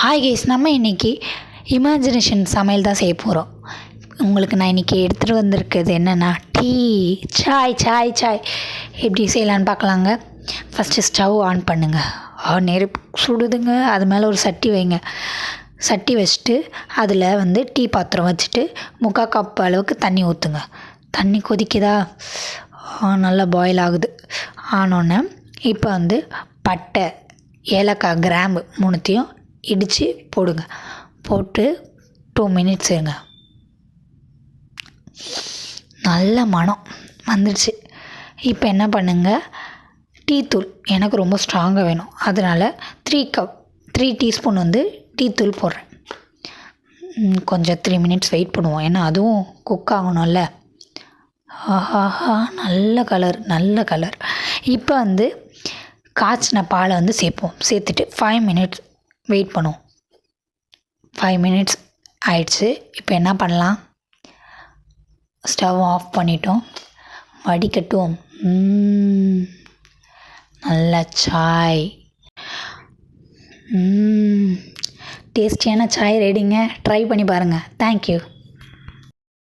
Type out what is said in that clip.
Hi guys, நம்ம இன்றைக்கி imagination சமையல் தான் செய்ய போகிறோம். உங்களுக்கு நான் இன்றைக்கி எடுத்துகிட்டு வந்திருக்கிறது என்னென்னா சாய் எப்படி செய்யலான்னு பார்க்கலாங்க. ஃபஸ்ட்டு ஸ்டவ் ஆன் பண்ணுங்கள். நெருப்பு சுடுதுங்க. அது மேலே ஒரு சட்டி வைங்க. சட்டி வச்சுட்டு அதில் டீ பாத்திரம் வச்சுட்டு 3/4 கப் அளவுக்கு தண்ணி ஊற்றுங்க. தண்ணி கொதிக்குதா? நல்லா பாயில் ஆகுது. ஆனோடனே இப்போ பட்டை, ஏலக்காய், கிராம்பு 3த்தையும் இடித்து போடுங்க. போட்டு 2 மினிட்ஸ் இருங்க. நல்ல மணம் வந்துடுச்சு. இப்போ என்ன பண்ணுங்கள், டீத்தூள் எனக்கு ரொம்ப ஸ்ட்ராங்காக வேணும். அதனால் 3 டீஸ்பூன் டீத்தூள் போடுறேன். கொஞ்சம் 3 மினிட்ஸ் வெயிட் பண்ணுவோம், ஏன்னா அதுவும் குக் ஆகணும்ல. ஆஹாஹா, நல்ல கலர். இப்போ காய்ச்சின பாலை சேர்ப்போம். சேர்த்துட்டு 5 மினிட்ஸ் வெயிட் பண்ணுவோம். 5 மினிட்ஸ் ஆயிடுச்சு. இப்போ என்ன பண்ணலாம், ஸ்டவ் ஆஃப் பண்ணிட்டோம். வடிகட்டுவோம். நல்ல சாய், டேஸ்டியான சாய் ரெடிங்க. ட்ரை பண்ணி பாருங்கள். தேங்க்யூ.